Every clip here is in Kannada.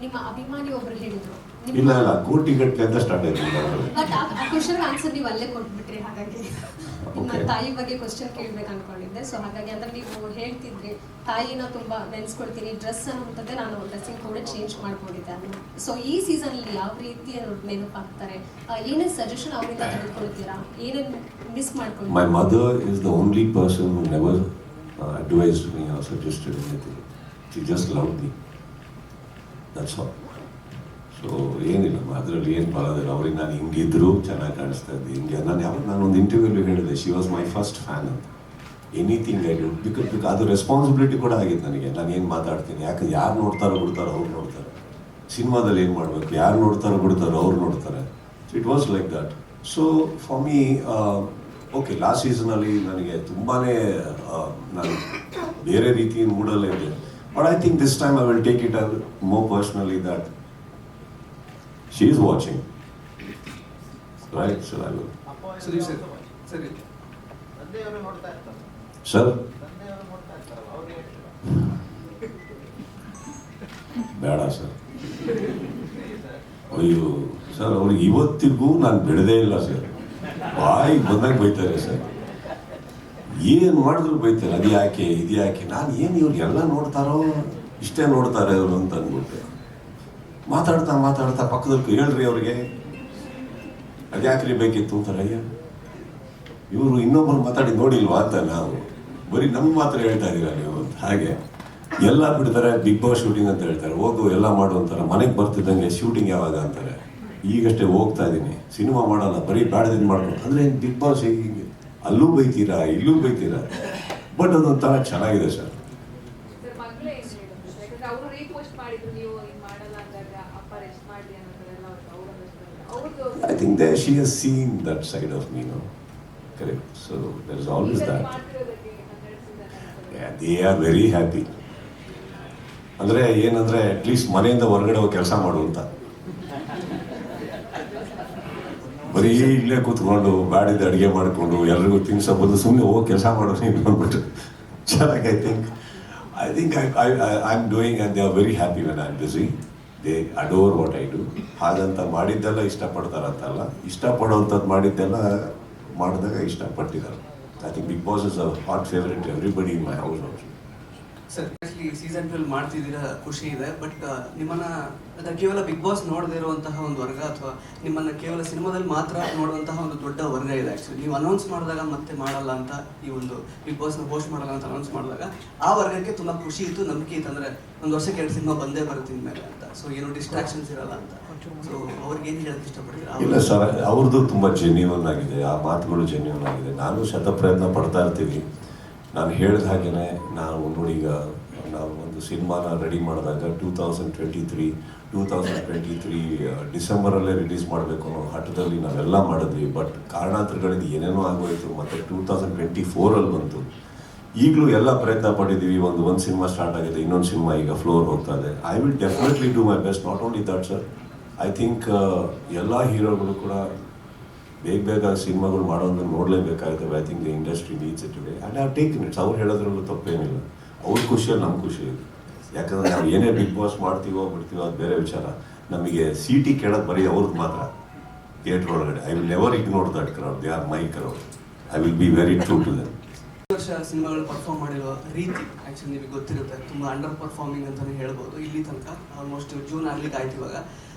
ನಿಮ್ಮ ಅಭಿಮಾನಿ ಒಬ್ರು ಹೇಳಿದ್ರು. ಇಲ್ಲ ಕೋಟಿ ಗಟ್ಟಲೆ ಅಂತ ಸ್ಟಾರ್ಟ್ ಆಯ್ತು. ಬಟ್ ಆ ಕ್ವಶನ್ ಆನ್ಸರ್ ನೀವು ಅಲ್ಲೇ ಕೊಟ್ಬಿಟ್ರಿ. ಹಾಗಾಗಿ ನಿಮ್ಮ ತಾಯಿ ಬಗ್ಗೆ ಕ್ವಶನ್ ಕೇಳ್ಬೇಕು ಅನ್ಕೊಂಡಿದ್ದೆ. ಸೊ ಹಾಗಾಗಿ ಅಂದ್ರೆ ನೀವು ಹೇಳ್ತಿದ್ರಿ ತಾಯಿನ ತುಂಬಾ ನೆನ್ಸ್ಕೊಳ್ತೀನಿ, ಡ್ರೆಸ್ ಅನ್ನುವಂಥದ್ದೇ ನಾನು ಡ್ರೆಸ್ಸಿಂಗ್ ಕೂಡ ಚೇಂಜ್ ಮಾಡ್ಕೊಂಡಿದ್ದೆ ಅನ್ನೋ. ಸೊ ಈ ಸೀಸನ್ ಅಲ್ಲಿ ಯಾವ ರೀತಿ ನೆನಪಾಗ್ತಾರೆ, ಏನೇನು ಸಜೆಷನ್ ಅವರಿಂದ ತೆಗೆದುಕೊಳ್ತೀರಾ, ಏನೇನು ಮಿಸ್ ಮಾಡ್ಕೊಂಡು? My mother is the only person who never advised me or suggested anything. She just loved me. That's all. So ಏನಿಲ್ಲ ಅದರಲ್ಲಿ ಏನು ಬರೋದಿಲ್ಲ. ಅವ್ರಿಗೆ ನಾನು ಹಿಂಗಿದ್ರು ಚೆನ್ನಾಗಿ ಕಾಣಿಸ್ತಾ ಇದ್ದೆ, ಹಿಂಗೆ ನಾನು ಒಂದು ಇಂಟರ್ವ್ಯೂಲಿ ಹೇಳಿದೆ, she was my first fan ಅಂತ. ಎನಿಥಿಂಗ್ ಐ ಡು ಬಿಕಾಸ್ ಅದು ರೆಸ್ಪಾನ್ಸಿಬಿಲಿಟಿ ಕೂಡ ಆಗಿತ್ತು ನನಗೆ. ನಾನು ಏನು ಮಾತಾಡ್ತೀನಿ, ಯಾಕೆ ಯಾರು ನೋಡ್ತಾರೋ ಬಿಡ್ತಾರೋ ಅವ್ರು ನೋಡ್ತಾರೆ, ಸಿನಿಮಾದಲ್ಲಿ ಏನು ಮಾಡಬೇಕು, ಯಾರು ನೋಡ್ತಾರೋ ಬಿಡ್ತಾರೋ ಅವ್ರು ನೋಡ್ತಾರೆ. So it was like that. So for me okay, last ಸೀಸನಲ್ಲಿ ನನಗೆ ತುಂಬಾ ನಾನು ಬೇರೆ ರೀತಿಯ ಮೂಡಲ್ಲೇ ಇದೆ. But I think this time I will take it more personally that she is watching, right? So I will. Sir, Sir, ಬೇಡ ಸರ್. ಅಯ್ಯೋ ಸರ್, ಅವ್ರಿಗೆ ಇವತ್ತಿಗೂ ನಾನು ಬಿಡದೇ ಇಲ್ಲ ಸರ್. ಬಾಯಿಗೆ ಬಂದಾಗ ಬೈತಾರೆ ಸರ್, ಏನು ಮಾಡಿದ್ರು ಬೈತಾರೆ. ಅದು ಯಾಕೆ ಇದು ಯಾಕೆ, ನಾನು ಏನು ಇವ್ರಿಗೆಲ್ಲ ನೋಡ್ತಾರೋ ಇಷ್ಟೇ ನೋಡ್ತಾರೆ ಅವರು ಅಂತ ಅಂದ್ಬಿಟ್ಟೆ. ಮಾತಾಡ್ತಾ ಪಕ್ಕದಲ್ಲಿ ಹೇಳ್ರಿ ಅವ್ರಿಗೆ ಅದ್ಯಾಕ್ರಿ ಬೇಕಿತ್ತು ಅಂತಾರೆ. ಅಯ್ಯ, ಇವರು ಇನ್ನೊಬ್ಬರು ಮಾತಾಡಿ ನೋಡಿಲ್ವಾ ಅಂತ. ನಾವು ಬರೀ ನಮ್ಮ ಮಾತ್ರ ಹೇಳ್ತಾ ಇದ್ದೀರಾ ನೀವು ಅಂತ. ಹಾಗೆ ಎಲ್ಲ ಬಿಡ್ತಾರೆ, ಬಿಗ್ ಬಾಸ್ ಶೂಟಿಂಗ್ ಅಂತ ಹೇಳ್ತಾರೆ, ಹೋಗು ಎಲ್ಲ ಮಾಡು ಅಂತಾರೆ. ಮನೆಗೆ ಬರ್ತಿದ್ದಂಗೆ ಶೂಟಿಂಗ್ ಯಾವಾಗ ಅಂತಾರೆ. ಈಗಷ್ಟೇ ಹೋಗ್ತಾ ಇದ್ದೀನಿ, ಸಿನಿಮಾ ಮಾಡಲ್ಲ, ಬರೀ ಬ್ಯಾಡದಿಂದ ಮಾಡ್ಕೊಂಡು ಅಂದರೆ ಬಿಗ್ ಬಾಸ್ ಹೀಗೆ ಅಲ್ಲೂ ಬೈತೀರಾ ಇಲ್ಲೂ ಬೈತೀರಾ. ಬಟ್ ಅದೊಂಥರ ಚೆನ್ನಾಗಿದೆ sir. I think that she has seen that side of me, no? Correct. So there is always that. Yeah, they are very happy. ಅಂದರೆ ಏನಂದರೆ ಅಟ್ಲೀಸ್ಟ್ ಮನೆಯಿಂದ ಹೊರಗಡೆ ಹೋಗಿ ಕೆಲಸ ಮಾಡುವಂತ, ಬರೀ ಇಲ್ಲೇ ಕೂತ್ಕೊಂಡು ಬ್ಯಾಡಿದ ಅಡುಗೆ ಮಾಡಿಕೊಂಡು ಎಲ್ರಿಗೂ ತಿನ್ಸೋದು, ಸುಮ್ಮನೆ ಹೋಗಿ ಕೆಲಸ ಮಾಡೋದು ನೀವು ಅಂದ್ಬಿಟ್ಟು ಚೆನ್ನಾಗಿ. I think I'm doing, and they are very happy when I'm busy. They adore what I do. ಹಾಗಂತ ಮಾಡಿದ್ದೆಲ್ಲ ಇಷ್ಟಪಡ್ತಾರಂತಲ್ಲ, ಇಷ್ಟಪಡೋವಂಥದ್ದು ಮಾಡಿದ್ದೆಲ್ಲ ಮಾಡಿದಾಗ ಇಷ್ಟಪಟ್ಟಿದ್ದಾರೆ. I think Big Boss is a hot favourite everybody in my house also. Sir, actually season 12 ಮಾಡ್ತಿದ್ದೀರಾ, ಖುಷಿ ಇದೆ. ಬಟ್ ನಿಮ್ಮನ್ನು ಕೇವಲ ಬಿಗ್ ಬಾಸ್ ನೋಡದೇ ಇರುವಂತಹ ಒಂದು ವರ್ಗ, ಅಥವಾ ನಿಮ್ಮನ್ನು ಕೇವಲ ಸಿನಿಮಾದಲ್ಲಿ ಮಾತ್ರ ನೋಡುವಂತಹ ಒಂದು ದೊಡ್ಡ ವರ್ಗ ಇದೆ. ಆ್ಯಕ್ಚುಲಿ ನೀವು ಅನೌನ್ಸ್ ಮಾಡಿದಾಗ ಮತ್ತೆ ಮಾಡಲ್ಲ ಅಂತ, ಈ ಒಂದು ಬಿಗ್ ಬಾಸ್ನ ಹೋಸ್ಟ್ ಮಾಡಲ್ಲ ಅಂತ ಅನೌನ್ಸ್ ಮಾಡಿದಾಗ ಆ ವರ್ಗಕ್ಕೆ ತುಂಬ ಖುಷಿ ಇತ್ತು, ನಂಬಿಕೆ ಇತ್ತು. ಅಂದರೆ ಒಂದು ವರ್ಷಕ್ಕೆ 2 ಸಿನಿಮಾ ಬಂದೇ ಬರುತ್ತೆ ಮೇಲೆ ಅಂತ. ಸೊ ಏನು ಡಿಸ್ಟ್ರಾಕ್ಷನ್ಸ್ ಇರಲ್ಲ ಅಂತ. ಸೊ ಅವ್ರಿಗೆ ಏನು ಹೇಳೋಕ್ಕೆ ಇಷ್ಟಪಡ್ತೀರಾ? ಇಲ್ಲ ಸರ್, ಅವ್ರದ್ದು ತುಂಬ ಜೆನ್ಯೂನ್ ಆಗಿದೆ, ಆ ಮಾತುಗಳು ಜೆನ್ಯೂನ್ ಆಗಿದೆ. ನಾನು ಶತಪ್ರಯತ್ನ ಪಡ್ತಾ ಇರ್ತೀವಿ. ನಾನು ಹೇಳಿದ ಹಾಗೆಯೇ ನಾವು ನೋಡಿ, ಈಗ ನಾವು ಒಂದು ಸಿನಿಮಾನ ರೆಡಿ ಮಾಡಿದಾಗ 2023 ಡಿಸೆಂಬರಲ್ಲೇ ರಿಲೀಸ್ ಮಾಡಬೇಕು ಅನ್ನೋ ಹಠದಲ್ಲಿ ನಾವೆಲ್ಲ ಮಾಡಿದ್ವಿ. ಬಟ್ ಕಾರಣಾಂತರಗಳಿಂದ ಏನೇನೋ ಆಗೋಯಿತು, ಮತ್ತು 2024 ಬಂತು. ಈಗಲೂ ಎಲ್ಲ ಪ್ರಯತ್ನ ಪಟ್ಟಿದ್ದೀವಿ. ಒಂದು ಸಿನಿಮಾ ಸ್ಟಾರ್ಟ್ ಆಗಿದೆ, ಇನ್ನೊಂದು ಸಿನಿಮಾ ಈಗ ಫ್ಲೋರ್ ಹೋಗ್ತಾ ಇದೆ. I will definitely do my best. Not only that sir, I think ಎಲ್ಲ ಹೀರೋಗಳು ಕೂಡ ಬೇಗ ಸಿನಿಮಾಗಳು ಮಾಡೋದನ್ನು ನೋಡಲೇಬೇಕಾಗ್ತವೆ. I think the industry needs it today and have taken its. ಅವ್ರು ಹೇಳೋದ್ರಲ್ಲೂ ತಪ್ಪೇನಿಲ್ಲ. ಅವ್ರ ಖುಷಿಯಲ್ಲಿ ನಮ್ಮ ಖುಷಿ ಇದೆ. ಯಾಕಂದರೆ ನಾವು ಏನೇ ಬಿಗ್ ಬಾಸ್ ಮಾಡ್ತೀವೋ ಬಿಡ್ತೀವೋ ಅದು ಬೇರೆ ವಿಚಾರ. ನಮಗೆ ಸಿಟಿ ಕೇಳೋದು ಬರೀ ಅವ್ರದ್ದು ಮಾತ್ರ ಥಿಯೇಟ್ರ್ ಒಳಗಡೆ. I will never ignore that crowd. They are my crowd. I will be very true to them. ವರ್ಷ ಸಿನಿಮಾಗಳು ಪರ್ಫಾರ್ಮ್ ಮಾಡಿರೋ ರೀತಿ ಆ್ಯಕ್ಚುಲಿ ನಿಮಗೆ ಗೊತ್ತಿರುತ್ತೆ, ತುಂಬ ಅಂಡರ್ ಪರ್ಫಾರ್ಮಿಂಗ್ ಅಂತಲೇ ಹೇಳ್ಬೋದು. ಇಲ್ಲಿ ತನಕ ಆಲ್ಮೋಸ್ಟ್ ಜೂನ್ ಆಗ್ಲಿಕ್ಕೆ ಆಯ್ತು ಇವಾಗ.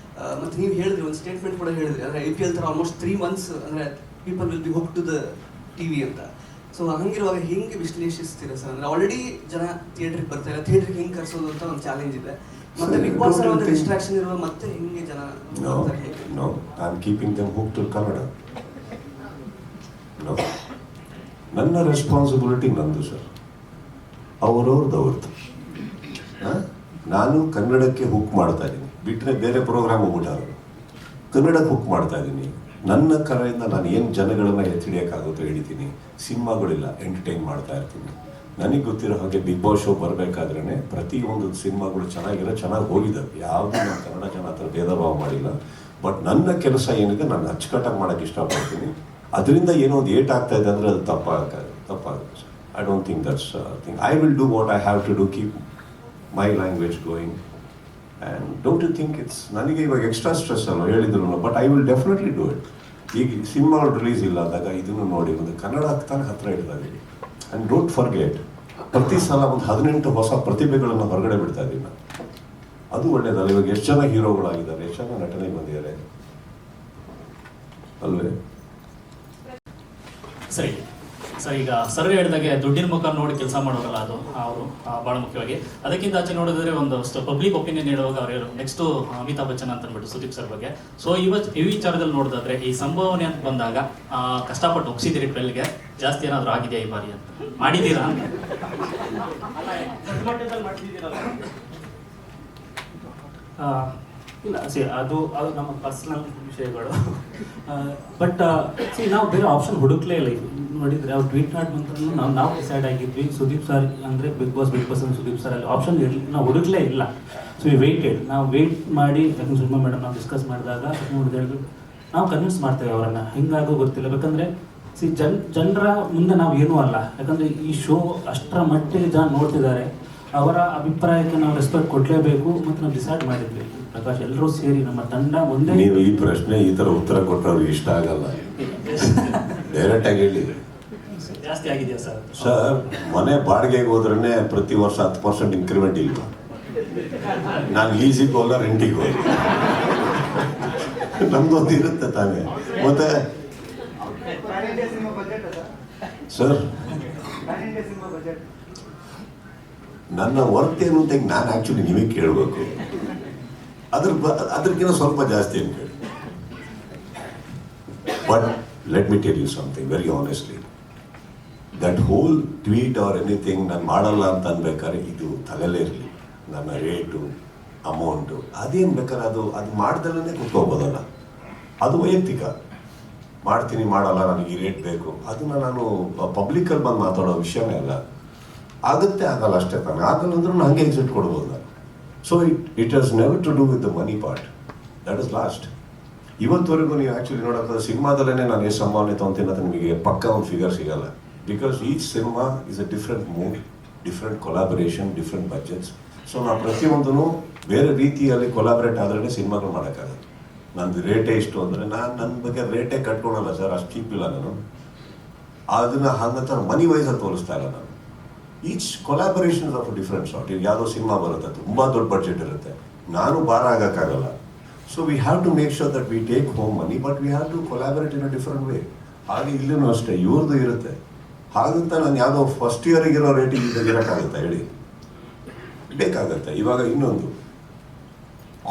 ಮತ್ತು ನೀವು ಹೇಳಿದ್ರಿ, ಒಂದು ಸ್ಟೇಟ್ಮೆಂಟ್ ಕೂಡ ಹೇಳಿದ್ರಿ, ಅಂದರೆ IPL ಥರ ಆಲ್ಮೋಸ್ಟ್ 3 months ಅಂದರೆ people will be hook to the TV ಅಂತ. ಸೊ ಹಂಗಿರುವಾಗ ಹೆಂಗೆ ವಿಶ್ಲೇಷಿಸ್ತೀರಾ ಸರ್? ಅಂದರೆ ಆಲ್ರೆಡಿ ಜನ ಥಿಯೇಟ್ರಿಗೆ ಬರ್ತಾರೆ, ಥಿಯೇಟ್ರಿಗೆ ಹೆಂಗೆ ಕರ್ಸೋದು ಅಂತ ಒಂದು ಚಾಲೆಂಜ್ ಇದೆ. ಮತ್ತೆ ಬಿಗ್ ಬಾಸ್ ಒಂದು ಡಿಸ್ಟ್ರಾಕ್ಷನ್ ಇರುವ, ಮತ್ತೆ ಹೆಂಗೆ ಜನ No, I'm keeping them hooked to Kannada. No. ನನ್ನ ರೆಸ್ಪಾನ್ಸಿಬಿಲಿಟಿ ನಂದು ಸರ್, ಅವ್ರದ್ದು. ನಾನು ಕನ್ನಡಕ್ಕೆ ಹುಕ್ ಮಾಡ್ತಾ ಇದ್ದೀನಿ, ಬಿಟ್ಟರೆ ಬೇರೆ ಪ್ರೋಗ್ರಾಮ್ ಹೋಗ್ಬಿಟ್ಟಾರು. ಕನ್ನಡಕ್ಕೆ ಹುಕ್ ಮಾಡ್ತಾ ಇದ್ದೀನಿ. ನನ್ನ ಕಡೆಯಿಂದ ನಾನು ಏನು ಜನಗಳನ್ನು ಎತ್ತಿಡಿಯೋಕ್ಕಾಗುತ್ತೋ ಹಿಡಿತೀನಿ. ಸಿನಿಮಾಗಳಿಲ್ಲ, ಎಂಟರ್ಟೈನ್ ಮಾಡ್ತಾ ಇರ್ತೀನಿ. ನನಗೆ ಗೊತ್ತಿರೋ ಹಾಗೆ ಬಿಗ್ ಬಾಸ್ ಶೋ ಬರಬೇಕಾದ್ರೇ ಪ್ರತಿಯೊಂದು ಸಿನಿಮಾಗಳು ಚೆನ್ನಾಗಿ ಹೋಗಿದ್ದಾವೆ. ಯಾವುದೂ ನಾನು ಕನ್ನಡ ಜನ ಹತ್ರ ಭೇದ ಭಾವ ಮಾಡಿಲ್ಲ. ಬಟ್ ನನ್ನ ಕೆಲಸ ಏನಿದೆ ನಾನು ಅಚ್ಚುಕಟ್ಟಾಗಿ ಮಾಡೋಕ್ಕೆ ಇಷ್ಟಪಡ್ತೀನಿ. ಅದರಿಂದ ಏನೋ ಒಂದು ಏಟ್ ಆಗ್ತಾ ಇದೆ ಅಂದರೆ ಅದು ತಪ್ಪಾಗುತ್ತೆ. I don't think that's thing. I will do what I have to do, keep my language going and don't you think it's ನನಗೆ ಇವಾಗ ಎಕ್ಸ್ಟ್ರಾ ಸ್ಟ್ರೆಸ್ ಅಲ್ವ ಹೇಳಿದ್ರು, but I will definitely do it. ಈಗ ಸಿನಿಮಾಗಳು ರಿಲೀಸ್ ಇಲ್ಲ ಆದಾಗ ಇದನ್ನು ನೋಡಿ ಒಂದು ಕನ್ನಡ ತಾನೇ ಹತ್ತಿರ ಇಡ್ತಾ ಇದ್ದೀವಿ. ಆ್ಯಂಡ್ ಡೋಂಟ್ ಫರ್ಗೆಟ್, ಪ್ರತಿ ಸಲ ಒಂದು 18 ಹೊಸ ಪ್ರತಿಭೆಗಳನ್ನು ಹೊರಗಡೆ ಬಿಡ್ತಾ ಇದ್ದೀವಿ ನಾವು. ಅದು ಒಳ್ಳೇದಲ್ಲ. ಇವಾಗ ಎಷ್ಟು ಜನ ಹೀರೋಗಳಾಗಿದ್ದಾರೆ, ಎಷ್ಟು ಜನ ನಟನೆಗೆ ಬಂದಿದ್ದಾರೆ ಅಲ್ವೇ? ಸರಿ ಸರ್, ಈಗ ಸರ್ ಹೇಳಿದಾಗೆ ದುಡ್ಡಿನ ಮುಖ ನೋಡಿ ಕೆಲಸ ಮಾಡೋರಲ್ಲ, ಅದು ಅವರು ಭಾಳ ಮುಖ್ಯವಾಗಿ. ಅದಕ್ಕಿಂತ ಆಚೆ ನೋಡಿದ್ರೆ ಒಂದಷ್ಟು ಪಬ್ಲಿಕ್ ಒಪಿನಿಯನ್ ಹೇಳುವಾಗ ಅವರು ನೆಕ್ಸ್ಟು ಅಮಿತಾಬ್ ಬಚ್ಚನ್ ಅಂತ ಅಂದ್ಬಿಟ್ಟು ಸುದೀಪ್ ಸರ್ ಬಗ್ಗೆ. ಸೊ ಈ ವಿಚಾರದಲ್ಲಿ ನೋಡಿದ್ರೆ ಈ ಸಂಭಾವನೆ ಅಂತ ಬಂದಾಗ ಕಷ್ಟಪಟ್ಟು ಒಪ್ಸಿದಿರಿ 12ಗೆ, ಜಾಸ್ತಿ ಏನಾದರೂ ಆಗಿದೆಯಾ ಈ ಬಾರಿ ಅಂತ? ಮಾಡಿದ್ದೀರಾ ಅಂತ ಇಲ್ಲ ಅದು ನಮ್ಮ ಪರ್ಸನಲ್ ವಿಷಯಗಳು. ಬಟ್ ನಾವು ಬೇರೆ ಆಪ್ಷನ್ ಹುಡುಕ್ಲೇ ಇಲ್ಲ. ನೋಡಿದರೆ ಅವ್ರು ಟ್ವೀಟ್ ಮಾಡಿ ಬಂದ್ರೂ ನಾವು ಡಿಸೈಡ್ ಆಗಿದ್ವಿ ಸುದೀಪ್ ಸರ್ ಅಂದರೆ ಬಿಗ್ ಬಾಸ್ ಅಂದ್ರೆ ಸುದೀಪ್ ಸರ್ ಅಲ್ಲಿ ಆಪ್ಷನ್ ನಾವು ಹುಡುಕ್ಲೇ ಇಲ್ಲ. ಸೊ ನಾವು ವೇಟ್ ಮಾಡಿ, ಯಾಕಂದ್ರೆ ಸುಷ್ಮಾ ಮೇಡಮ್ ನಾವು ಡಿಸ್ಕಸ್ ಮಾಡಿದಾಗ ನೋಡಿದ್ರೆ ನಾವು ಕನ್ವಿನ್ಸ್ ಮಾಡ್ತೇವೆ ಅವರನ್ನು. ಹಿಂಗಾಗೂ ಗೊತ್ತಿಲ್ಲ, ಯಾಕಂದರೆ ಜನರ ಮುಂದೆ ನಾವು ಏನೂ ಅಲ್ಲ. ಯಾಕಂದರೆ ಈ ಶೋ ಅಷ್ಟರ ಮಟ್ಟಿಗೆ ಜನ ನೋಡ್ತಿದ್ದಾರೆ, ಅವರ ಅಭಿಪ್ರಾಯಕ್ಕೆ ನಾವು ರೆಸ್ಪೆಕ್ಟ್ ಕೊಡಲೇಬೇಕು. ಮತ್ತು ನಾವು ಡಿಸೈಡ್ ಮಾಡಿದ್ವಿ ಪ್ರಕಾಶ್ ಎಲ್ಲರೂ ಸೇರಿ ನಮ್ಮ ತಂಡ ಒಂದೇ. ನೀವು ಈ ಪ್ರಶ್ನೆ ಈ ಥರ ಉತ್ತರ ಕೊಟ್ಟರೆ ಅವ್ರಿಗೆ ಇಷ್ಟ ಆಗಲ್ಲ. ಡೈರೆಕ್ಟ್ ಆಗಿ ಹೇಳಿ. ಜಾಸ್ತಿ ಆಗಿದೆಯಾ ಸರ್? ಸರ್, ಮನೆ ಬಾಡಿಗೆಗೆ ಹೋದ್ರೇ ಪ್ರತಿ ವರ್ಷ 10% ಇನ್ಕ್ರಿಮೆಂಟ್ ಇಲ್ವಾ? ನಾನು ಲೀಸಿಗೆ ಹೋಗಲ್ಲ, ರೆಂಟಿಗೆ ಹೋಗಿ ನಮ್ದೊಂದು ಇರುತ್ತೆ ತಾನೇ. ಮತ್ತೆ ಸರ್, ನನ್ನ ವರ್ಕ್ ಏನು ಅಂತ ನಾನು ಆ್ಯಕ್ಚುಲಿ ನೀವೇ ಕೇಳಬೇಕು. ಅದಕ್ಕಿಂತ ಸ್ವಲ್ಪ ಜಾಸ್ತಿ ಅಂತ ಹೇಳಿ. But let me tell you something very honestly, that whole tweet or anything ನಾನು ಮಾಡಲ್ಲ ಅಂತ ಅನ್ಬೇಕಾದ್ರೆ ಇದು ತಲೆಯಲ್ಲೇ ಇರಲಿ. ನನ್ನ ರೇಟು, ಅಮೌಂಟು ಅದೇನು ಬೇಕಾದ್ರೆ ಅದು ಮಾಡ್ದಲ್ಲೇ ಕೂತ್ಕೋಬೋದಲ್ಲ. ಅದು ವೈಯಕ್ತಿಕ. ಮಾಡ್ತೀನಿ, ಮಾಡಲ್ಲ, ನನಗೆ ಈ ರೇಟ್ ಬೇಕು, ಅದನ್ನು ನಾನು ಪಬ್ಲಿಕಲ್ಲಿ ಬಂದು ಮಾತಾಡೋ ವಿಷಯನೇ ಅಲ್ಲ. ಆಗುತ್ತೆ, ಆಗಲ್ಲ ಅಷ್ಟೇ ತಾನೆ. ಆಗಲ್ಲ ಅಂದ್ರೂ ಹಾಗೆ ಎಕ್ಸಿಟ್ ಕೊಡ್ಬೋದು ನಾನು. So it has never to do with the money part. That is last. ಇವತ್ತುವರೆಗೂ ನೀವು ಆ್ಯಕ್ಚುಲಿ ನೋಡೋಕ್ಕಾದ್ರೆ ಸಿನಿಮಾದಲ್ಲೇ ನಾನು ಎಷ್ಟು ಸಂಭಾವನೆ ತೊಗೊತೀನಿ ಅಂತ ನಿಮಗೆ ಪಕ್ಕ ಒಂದು ಫಿಗರ್ ಸಿಗಲ್ಲ. Because each cinema is a different mood, different collaboration, different budgets. So ನಾವು ಪ್ರತಿಯೊಂದೂ ಬೇರೆ ರೀತಿಯಲ್ಲಿ ಕೊಲಾಬರೇಟ್ ಆದ್ರೇ ಸಿನಿಮಾಗಳು ಮಾಡೋಕ್ಕಾಗಲ್ಲ. ನಂದು ರೇಟೇ ಇಷ್ಟು ಅಂದರೆ ನನ್ನ ಬಗ್ಗೆ ರೇಟೇ ಕಟ್ಕೊಳಲ್ಲ ಸರ್, ಅಷ್ಟು ಚೀಪ್ ಇಲ್ಲ ನಾನು. ಅದನ್ನು ಹಾಗಂತ ಮನಿ ವೈಸಲ್ಲಿ ತೋರಿಸ್ತಾ ಇಲ್ಲ ನಾನು. Each collaborations of different sort. ಈಗ ಯಾವುದೋ ಸಿನಿಮಾ ಬರುತ್ತೆ, ತುಂಬ ದೊಡ್ಡ ಬಡ್ಜೆಟ್ ಇರುತ್ತೆ, ನಾನು ಭಾರ ಆಗೋಕ್ಕಾಗಲ್ಲ. So we have to make sure that we take home money, but we have to collaborate in a different way. ಹಾಗೆ ಇಲ್ಲೂ ಅಷ್ಟೇ, ಇವ್ರದ್ದು ಇರುತ್ತೆ. ಹಾಗಂತ ನಾನು ಯಾವುದೋ ಫಸ್ಟ್ ಇಯರಿಗಿರೋ ರೇಟಿಗೆ ಇರೋಕ್ಕಾಗುತ್ತೆ ಹೇಳಿ? ಬೇಕಾಗತ್ತೆ. ಇವಾಗ ಇನ್ನೊಂದು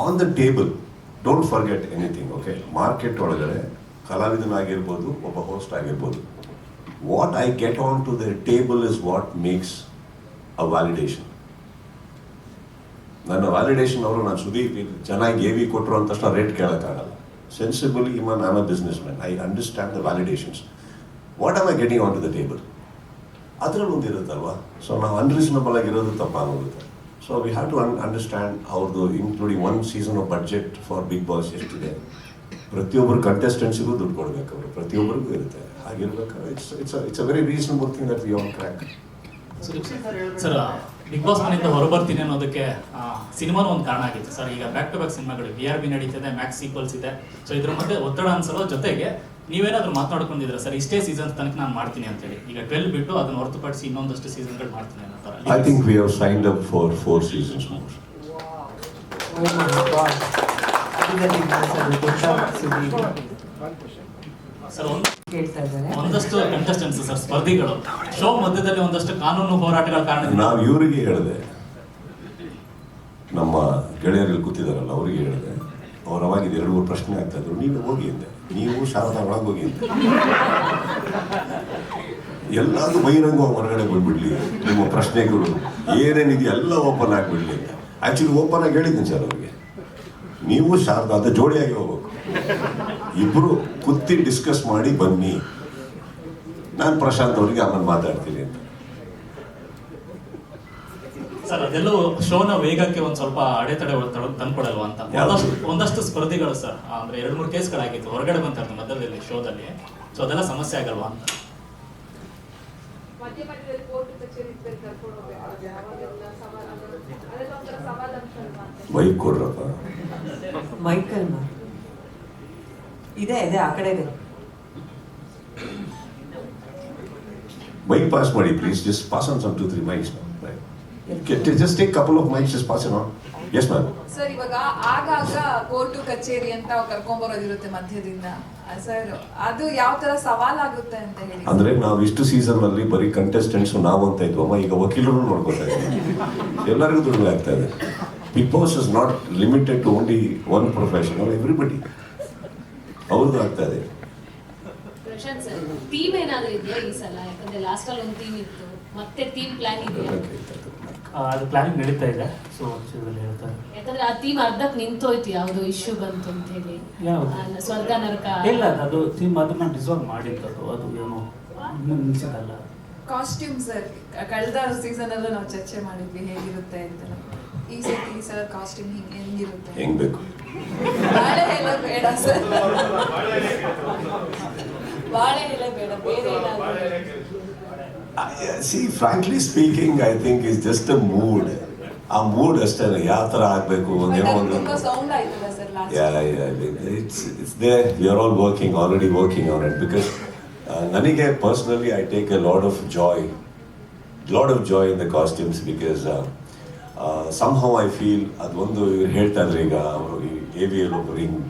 on the table, don't forget anything. Okay, market ಒಳಗಡೆ ಕಲಾವಿದನಾಗಿರ್ಬೋದು, ಒಬ್ಬ ಹೋಸ್ಟ್ ಆಗಿರ್ಬೋದು, what I get onto the table is what makes a validation. ನನ್ನ ವ್ಯಾಲಿಡೇಷನ್ ಅವರು ನಾನು ಸುದೀಪ್ ಚೆನ್ನಾಗಿ AV ಕೊಟ್ಟರು ಅಂತ ತಕ್ಷಣ ರೇಟ್ ಕೇಳೋಕ್ಕಾಗಲ್ಲ. Sensibly I am a business man, I understand the validations. What am I getting on to the table, ಅದರಲ್ಲಿ ಒಂದು ಇರುತ್ತಲ್ವಾ. ಸೊ ನಾವು ಅನ್ರೀಸನಬಲ್ ಆಗಿರೋದು ತಪ್ಪಾಗೋಗುತ್ತೆ. So we have to understand ಅವ್ರದ್ದು, including 1 season of budget for Big Boss ಎಷ್ಟಿದೆ. ಪ್ರತಿಯೊಬ್ಬರು ಕಂಟೆಸ್ಟೆಂಟ್ಸಿಗೂ ದುಡ್ಡು ಕೊಡಬೇಕು, ಅವರು ಪ್ರತಿಯೊಬ್ಬರಿಗೂ ಇರುತ್ತೆ. ಹಾಗಿರ್ಬೇಕಾದ್ರೆ it's a very reasonable thing that we on crack. Sir, Bigg Boss ಮನೆಯಿಂದ ಹೊರಬರ್ತೀನಿ ಅನ್ನೋದಕ್ಕೆ ಸಿನಿಮಾನು ಒಂದು ಕಾರಣ ಆಗಿತ್ತು ಸರ್. ಈಗ ಬ್ಯಾಕ್ ಟು ಬ್ಯಾಕ್ ಸಿನಿಮಾಗಳು BRB ನಡೀತಿದೆ, ಮ್ಯಾಕ್ಸ್ ಸೀಕ್ವಲ್ಸ್ ಇದೆ. ಸೊ ಇದ್ರ ಮಧ್ಯೆ ಒತ್ತಡ ಅನ್ಸಲೋ ಜೊತೆಗೆ ನೀವೇನಾದ್ರೂ ಮಾತಾಡ್ಕೊಂಡಿದ್ರ ಸರ್, ಇಷ್ಟೇ ಸೀಸನ್ ತನಕ ನಾನು ಮಾಡ್ತೀನಿ ಅಂತೇಳಿ? ಈಗ 12 ಬಿಟ್ಟು ಅದನ್ನ ಹೊರತುಪಡಿಸಿ ಇನ್ನೊಂದಷ್ಟು ಸೀಸನ್ಗಳು ಮಾಡ್ತೀನಿ ಅನ್ನೋ ಥರ. I think we have signed up for 4 seasons more. Sir, ಒಂದಷ್ಟು ಕಂಟೆಸ್ಟೆಂಟ್ಸ್ ಸರ್, ಸ್ಪರ್ಧಿಗಳು ಶೋ ಮಧ್ಯದಲ್ಲಿ ಒಂದಷ್ಟು ಕಾನೂನು ಹೋರಾಟಗಳ ಕಾರಣ ನಾವು ಇವರಿಗೆ ಹೇಳಿದೆ, ನಮ್ಮ ಗೆಳೆಯರಲ್ಲಿ ಕೂತಿದಾರಲ್ಲ ಅವರಿಗೆ ಹೇಳಿದೆ. ಅವ್ರು ಅವಾಗ 2-3 ಪ್ರಶ್ನೆ ಆಗ್ತಾ ಇದ್ರು, ನೀವೇ ಹೋಗಿ ಅಂದೆ. ನೀವು ಶಾರದಾ ಒಳಗೆ ಹೋಗಿ ಅಂದೆ. ಎಲ್ಲಾದ್ರೂ ಬಹಿರಂಗ ಹೊರಗಡೆ ಬಂದ್ಬಿಡ್ಲಿ, ನಿಮ್ಮ ಪ್ರಶ್ನೆಗಳು ಏನೇನಿದೆಯೋ ಎಲ್ಲ ಓಪನ್ ಆಗಿಬಿಡ್ಲಿ ಅಂತ. ಆ್ಯಕ್ಚುಲಿ ಓಪನ್ ಆಗಿ ಹೇಳಿದ್ದೀನಿ ಸರ್ ಅವ್ರಿಗೆ, ನೀವು ಶಾರದಾ ಅಂತ ಜೋಡಿಯಾಗಿ ಹೋಗ್ಬೇಕು, ಇಬ್ಬರು ಕೂತಿ ಡಿಸ್ಕಸ್ ಮಾಡಿ ಬನ್ನಿ, ನಾನು ಪ್ರಶಾಂತ್ ಅವರಿಗೆ ಆಮೇಲೆ ಮಾತಾಡ್ತೀನಿ ಅಂತ. ಸರ್, ಅದೆಲ್ಲೂ ಶೋನ ವೇಗಕ್ಕೆ ಒಂದ್ ಸ್ವಲ್ಪ ಅಡೆತಡೆ ತಂದ್ಕೊಡಲ್ವಾ ಅಂತ ಒಂದಷ್ಟು ಸ್ಪರ್ಧಿಗಳು ಸರ್, ಅಂದ್ರೆ 2-3 ಕೇಸ್ಗಳಾಗಿತ್ತು, ಹೊರಗಡೆ ಬಂತಾರೆ ಮಧ್ಯದಲ್ಲಿ ಶೋದಲ್ಲಿ. ಸೊ ಅದೆಲ್ಲ ಸಮಸ್ಯೆ ಆಗಲ್ವಾ ಅಂತ? ಮಧ್ಯದಲ್ಲಿ ಕೋರ್ಟ್ ಕಚೇರಿ ಕರ್ಕೊಂಡು ಹೋಗ್ಬೇಕು, ಅವಾಗೆಲ್ಲ ಸವಾಲು, ಅದೆಲ್ಲ ಒಂಥರ ಸವಾಲು ಅನ್ಸಲ್ವಾ ಅಂತ. ಬೈಕ್ ಕೊಡ್ರಪ್ಪ. ಮೈಕಲ್ ಇದೆ ಇದೆ ಆ ಕಡೆ ಇದೆ. Mic pass ಮಾಡಿ please, just pass on some 2-3 mics. Just take couple of mics, just pass it on. Yes ma'am. Sir ಇವಾಗ ಆಗಾಗ ಕೋರ್ಟು ಕಚೇರಿ ಅಂತ ಕರ್ಕೊಂಬರೋದಿರುತ್ತೆ ಮಧ್ಯದಿಂದ ಸರ್, ಅದು ಯಾವ ತರ ಸವಾಲಾಗುತ್ತೆ ಅಂತ ಹೇಳಿ. ಅಂದ್ರೆ ನಾವು ಇಷ್ಟು ಸೀಸನ್ ಅಲ್ಲಿ ಬರೀ ಕಂಟೆಸ್ಟೆಂಟ್ಸ್ ನಾವು ಅಂತ ಇದ್ವಮ್ಮ, ಈಗ ವಕೀಲರು ನೋಡ್ಕೊತಾ ಇದ್ದೀವಿ. ಎಲ್ಲರಿಗೂ ದುಡಿಮೆ ಆಗ್ತಾ ಇದೆ. Bigg Boss is not limited to only one profession, everybody ಅವ್ರದ್ದು ಆಗ್ತಾ ಇದೆ. ಪ್ರಶಾಂತ್ ಸರ್, ಥೀಮ್ ಏನಾದ್ರೂ ಇದೆಯಾ ಈ ಸಲ? ಯಾಕಂದ್ರೆ ಲಾಸ್ಟ್ ಅಲ್ಲಿ ಒಂದು ಥೀಮ್ ಇತ್ತು, ಮತ್ತೆ ಥೀಮ್ ಪ್ಲಾನ್ ಇದೆಯಾ? ಅದು ಪ್ಲಾನಿಂಗ್ ನಡೀತಾ ಇದೆ. ಸೊ ವಿಷಯದಲ್ಲಿ ಹೇಳ್ತಾರೆ. ಯಾಕಂದ್ರೆ ಆ ಥೀಮ್ ಅರ್ಧಕ್ಕೆ ನಿಂತೋಯ್ತು, ಯಾವ್ದೋ ಇಶ್ಯೂ ಬಂತು ಅಂತ ಹೇಳಿ. ಯಾವ್ದು? ಸ್ವರ್ಗ ನರಕ ಇಲ್ಲ, ಅದು ಥೀಮ್ ಅದನ್ನ ಡಿಸಾಲ್ವ್ ಮಾಡಿದ್ದು, ಅದು ಏನೋ ನಿಲ್ಸಿದಲ್ಲ. ಕಾಸ್ಟ್ಯೂಮ್ ಸರ್, ಕಳೆದ ಸೀಸನ್ ಅಲ್ಲೂ ನಾವು ಚರ್ಚೆ ಮಾಡಿದ್ವಿ ಹೇಗಿರುತ್ತೆ ಅಂತ. ಈ ಸಲ ಕಾಸ್ಟ್ಯೂಮ್ ಹೆಂಗಿರುತ್ತೆ? ಹೆಂಗ್ ಬೇಕು? ಬಾಳೆ ಎಲೆ ಬೇಡ ಸರ್, ಬಾಳೆ ಎಲೆ ಬೇಡ, ಬೇರೆ ಏನಾದ್ರು. See, frankly speaking, I think it's just a mood. ಆ ಮೂಡ್ ಅಷ್ಟೇ, ಯಾವ ಥರ ಆಗಬೇಕು ಏನೋ ಒಂದು. ತುಂಬಾ ಸೌಂಡ್ ಆಯ್ತಲ್ಲ sir last. It's there. We are all already working on it, because ನನಗೆ personally I take a lot of joy in the costumes, because somehow I feel ಅದೊಂದು ಇವ್ರು ಹೇಳ್ತಾ ಇದ್ರು ಈಗ ಅವರು AVL ಒಬ್ಬರು ಹಿಂಗೆ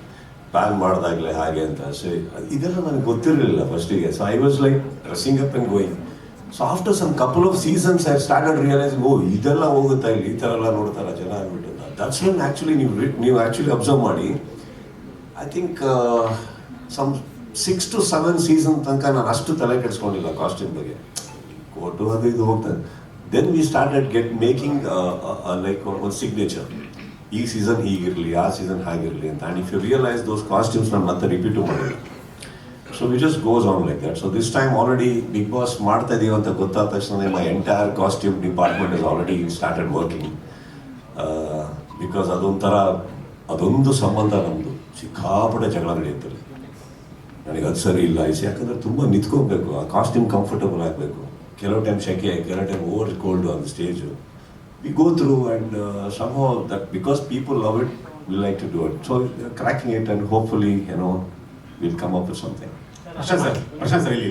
ಪ್ಲಾನ್ ಮಾಡಿದಾಗಲೇ ಹಾಗೆ ಅಂತ. ಸೊ ಇದೆಲ್ಲ ನನಗೆ ಗೊತ್ತಿರಲಿಲ್ಲ ಫಸ್ಟಿಗೆ. So I was like dressing up and going. So after some couple of seasons I started realising, ಓ ಇದೆಲ್ಲ ಹೋಗುತ್ತಾ ಇಲ್ಲಿ, ಈ ಥರ ಎಲ್ಲ ನೋಡ್ತಾರ ಜನ ಅಂದ್ಬಿಟ್ಟು. ದಟ್ಸ್ ವೆನ್ ಆ್ಯಕ್ಚುಲಿ ನೀವು ಆ್ಯಕ್ಚುಲಿ ಅಬ್ಸರ್ವ್ ಮಾಡಿ, I think some 6 to 7 season ತನಕ ನಾನು ಅಷ್ಟು ತಲೆ ಕೆಡಿಸ್ಕೊಂಡಿಲ್ಲ ಕಾಸ್ಟ್ಯೂಮ್ ಬಗ್ಗೆ. ಕೋಟು ಅದು ಇದು ಹೋಗ್ತದೆ. Then we started making like ಒಂದು ಸಿಗ್ನೇಚರ್. ಈ ಸೀಸನ್ ಹೀಗಿರಲಿ, ಆ ಸೀಸನ್ ಹಾಗಿರಲಿ ಅಂತ. And if you realise those costumes ನಾನು ಮತ್ತೆ ರಿಪೀಟು ಮಾಡಿಲ್ಲ. So we just goes on like that. So this time already Bigg Boss ಮಾಡ್ತಾ ಇದೀವಿ ಅಂತ ಗೊತ್ತಾದ ತಕ್ಷಣ my entire costume department is already started working. Because ಅದೊಂದು ಸಂಬಂಧ ನಮ್ಮದು ಸಿಕ್ಕಾಪಟ್ಟೆ ಜಗಳ ನಡೆಯುತ್ತದೆ. ನನಗೆ ಅದು ಸರಿ ಇಲ್ಲ ಐಸಿ, ಯಾಕಂದರೆ ತುಂಬ ನಿಂತ್ಕೋಬೇಕು, ಆ ಕಾಸ್ಟ್ಯೂಮ್ ಕಂಫರ್ಟಬಲ್ ಆಗಬೇಕು. ಕೆಲವು ಟೈಮ್ ಶೆಕೆ, ಕೆಲವು time over cold on stage. We go through, and somehow that because people love it, we like to do it. So cracking it, and hopefully, we'll come up with something. Prashanth sir ಇಲ್ಲಿ